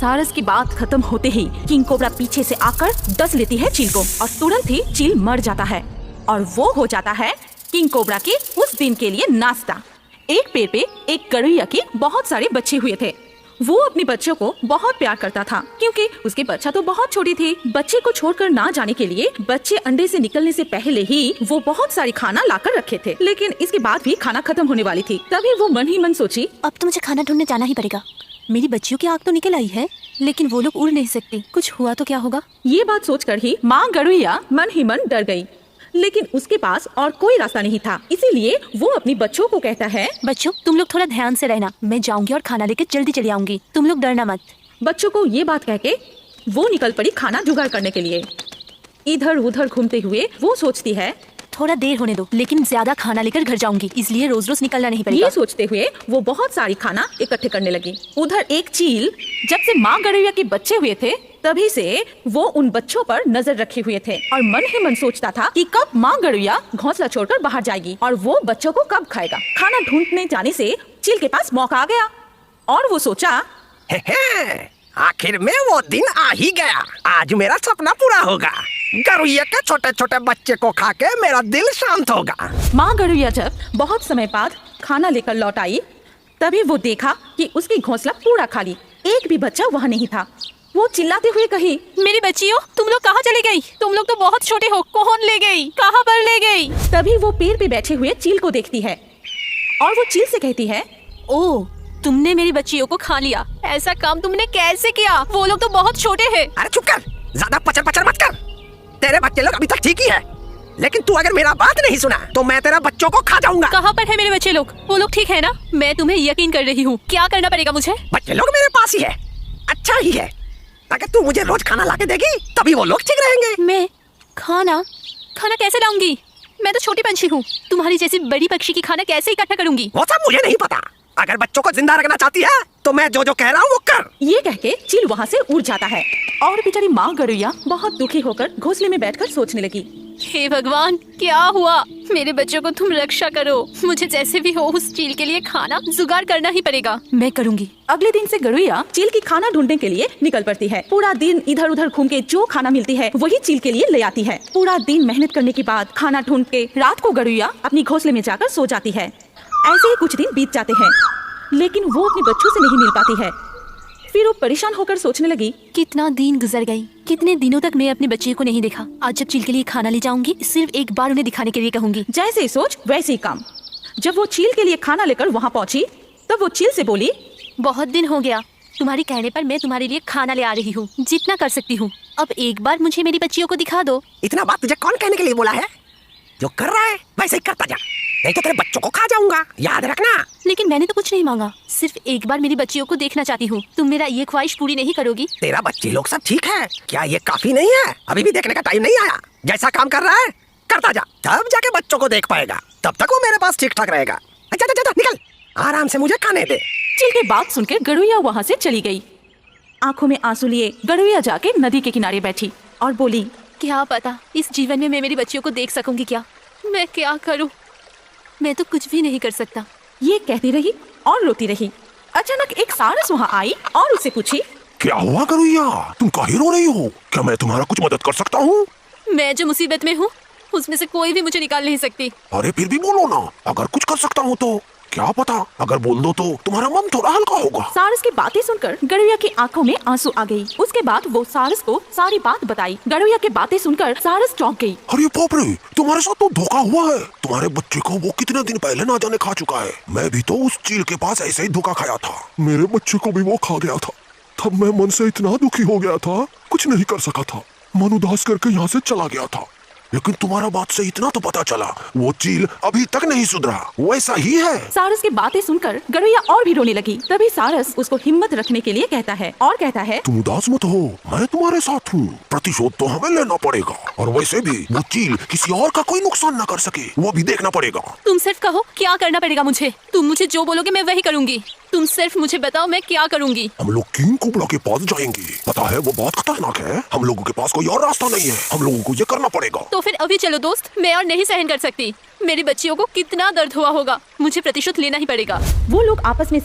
सारस की बात खत्म होते ही किंग कोबरा पीछे से आकर डस लेती है चील को और तुरंत ही चील मर जाता है और वो हो जाता है किंग कोबरा की उस दिन के लिए नाश्ता। एक पेड़ पे एक गरुइया के बहुत सारे बच्चे हुए थे। वो अपने बच्चों को बहुत प्यार करता था क्योंकि उसके बच्चा तो बहुत छोटी थी। बच्चे को छोड़कर ना जाने के लिए बच्चे अंडे से निकलने से पहले ही वो बहुत सारी खाना लाकर रखे थे, लेकिन इसके बाद भी खाना खत्म होने वाली थी। तभी वो मन ही मन सोची, अब तो मुझे खाना ढूंढने जाना ही पड़ेगा। मेरी बच्चियों की आग तो निकल आई है, लेकिन वो लोग उड़ नहीं सकते। कुछ हुआ तो क्या होगा? ये बात सोचकर ही माँ गरुइया मन ही मन डर गई, लेकिन उसके पास और कोई रास्ता नहीं था। इसीलिए वो अपनी बच्चों को कहता है, बच्चों तुम लोग थोड़ा ध्यान से रहना, मैं जाऊंगी और खाना लेकर जल्दी चली आऊंगी, तुम लोग डरना मत। बच्चों को ये बात कह के वो निकल पड़ी खाना जुगाड़ करने के लिए। इधर उधर घूमते हुए वो सोचती है, थोड़ा देर होने दो, लेकिन ज्यादा खाना लेकर घर जाऊंगी, इसलिए रोज रोज निकलना नहीं पड़ेगा। ये सोचते हुए वो बहुत सारी खाना इकट्ठे करने लगी। उधर एक चील जब से माँ गरुइया के बच्चे हुए थे तभी से वो उन बच्चों पर नजर रखे हुए थे और मन ही मन सोचता था कि कब माँ गरुइया घोंसला छोड़कर बाहर जाएगी और वो बच्चों को कब खाएगा। खाना ढूंढने जाने से चील के पास मौका आ गया और वो सोचा, आखिर में वो दिन आ ही गया, आज मेरा सपना पूरा होगा। गरुइया के छोटे छोटे बच्चे को खा के मेरा दिल शांत होगा। माँ गरुइया जब बहुत समय बाद खाना लेकर लौट आई तभी वो देखा कि उसकी घोंसला पूरा खाली, एक भी बच्चा वहाँ नहीं था। वो चिल्लाते हुए कही, मेरी बच्चियों तुम लोग कहाँ चली गई? तुम लोग तो बहुत छोटे हो, कौन ले गई? कहाँ पर ले गई? तभी वो पेड़ पे बैठे हुए चील को देखती है और वो चील से कहती है, ओह तुमने मेरी बच्चियों को खा लिया, ऐसा काम तुमने कैसे किया? वो लोग तो बहुत छोटे हैं। अरे चुप कर, ज्यादा पचर पचर मत कर। तेरे बच्चे लोग अभी तक ठीक ही है, लेकिन तू अगर मेरा बात नहीं सुना तो मैं तेरा बच्चों को खा जाऊंगा। कहाँ पर है मेरे बच्चे लोग? वो लोग ठीक है ना? मैं तुम्हें यकीन कर रही हूँ, क्या करना पड़ेगा मुझे? बच्चे लोग मेरे पास ही है, अच्छा ही है। अगर तू मुझे रोज खाना लाके देगी तभी वो लोग ठीक रहेंगे। मैं खाना कैसे लाऊंगी? मैं तो छोटी पंछी हूँ, तुम्हारी जैसी बड़ी पक्षी की खाना कैसे इकट्ठा करूंगी? वो सब मुझे नहीं पता। अगर बच्चों को जिंदा रखना चाहती है तो मैं जो जो कह रहा हूँ वो कर। ये कह के चील वहाँ से उड़ जाता है और बेचारी माँ गरुइया बहुत दुखी होकर घोंसले में बैठकर सोचने लगी, हे भगवान क्या हुआ? मेरे बच्चों को तुम रक्षा करो, मुझे जैसे भी हो उस चील के लिए खाना जुगाड़ करना ही पड़ेगा। मैं करूँगी। अगले दिन से गरुइया चील की खाना ढूंढने के लिए निकल पड़ती है। पूरा दिन इधर उधर घूम के जो खाना मिलती है वही चील के लिए ले आती है। पूरा दिन मेहनत करने के बाद खाना ढूंढ के रात को गरुइया अपनी घोंसले में जाकर सो जाती है। ऐसे ही कुछ दिन बीत जाते हैं, लेकिन वो अपने बच्चों से नहीं मिल पाती है। फिर वो परेशान होकर सोचने लगी, कितना दिन गुजर गई, कितने दिनों तक मैं अपने बच्चे को नहीं देखा। आज जब चील के लिए खाना ले जाऊंगी सिर्फ एक बार उन्हें दिखाने के लिए कहूंगी। जैसे ही सोच वैसे ही काम। जब वो चील के लिए खाना लेकर वहाँ पहुँची तब वो चील से बोली, बहुत दिन हो गया, तुम्हारे कहने पर मैं तुम्हारे लिए खाना ले आ रही हूँ, जितना कर सकती हूँ। अब एक बार मुझे मेरी बच्चियों को दिखा दो। इतना बात तुझे कौन कहने के लिए बोला है? जो कर रहा है वैसे ही करता जा, नहीं तो तेरे बच्चों को खा जाऊंगा, याद रखना। लेकिन मैंने तो कुछ नहीं मांगा, सिर्फ एक बार मेरी बच्चियों को देखना चाहती हूँ। तुम मेरा ये ख्वाहिश पूरी नहीं करोगी? तेरा बच्चे लोग सब ठीक है क्या? ये काफी नहीं है? अभी भी देखने का टाइम नहीं आया। जैसा काम कर रहा है करता जा, तब जाके बच्चों को देख पाएगा। तब तक वो मेरे पास ठीक ठाक रहेगा। अच्छा निकल, आराम से मुझे खाने दे। चील की बात सुनकर गरुइया वहाँ से चली गई। आंखों में आंसू लिए गरुइया जाके नदी के किनारे बैठी और बोली, क्या पता इस जीवन में मैं मेरी बच्चियों को देख सकूंगी क्या? मैं क्या करूं? मैं तो कुछ भी नहीं कर सकता। ये कहती रही और रोती रही। अचानक एक सारस वहाँ आई और उससे पूछी, क्या हुआ गरुइया, तुम काहे रो रही हो? क्या मैं तुम्हारा कुछ मदद कर सकता हूँ? मैं जो मुसीबत में हूँ उसमें से कोई भी मुझे निकाल नहीं सकती। अरे फिर भी बोलो ना, अगर कुछ कर सकता हूँ तो। क्या पता अगर बोल दो तो तुम्हारा मन थोड़ा हल्का होगा। सारस की बातें सुनकर गरुइया की आंखों में आंसू आ गई। उसके बाद वो सारस को सारी बात बताई। गरुइया की बातें सुनकर सारस चौंक गई। अरे बाप रे, तुम्हारे साथ तो धोखा हुआ है। तुम्हारे बच्चे को वो कितने दिन पहले ना जाने खा चुका है। मैं भी तो उस चील के पास ऐसे ही धोखा खाया था, मेरे बच्चे को भी वो खा गया था। तब मैं मन से इतना दुखी हो गया था, कुछ नहीं कर सका था, मन उदास करके यहाँ से चला गया था। लेकिन तुम्हारा बात से इतना तो पता चला, वो चील अभी तक नहीं सुधरा, वैसा ही है। सारस की बातें सुनकर गरुइया और भी रोने लगी। तभी सारस उसको हिम्मत रखने के लिए कहता है, तुम उदास मत हो, मैं तुम्हारे साथ हूँ। प्रतिशोध तो हमें लेना पड़ेगा, और वैसे भी वो चील किसी और का कोई नुकसान न कर सके, वो भी देखना पड़ेगा। तुम सिर्फ कहो क्या करना पड़ेगा मुझे। तुम मुझे जो बोलोगे मैं वही करूँगी। तुम सिर्फ मुझे बताओ मैं क्या करूँगी। हम लोग किंग कोबरा के पास जाएंगे। पता है वो बहुत खतरनाक है, हम लोगों के पास कोई और रास्ता नहीं है, हम लोगों को ये करना पड़ेगा। तो फिर अभी चलो दोस्त, मैं और नहीं सहन कर सकती। मेरी बच्चियों को कितना दर्द हुआ होगा, मुझे प्रतिशोध लेना ही पड़ेगा। वो लोग आपस में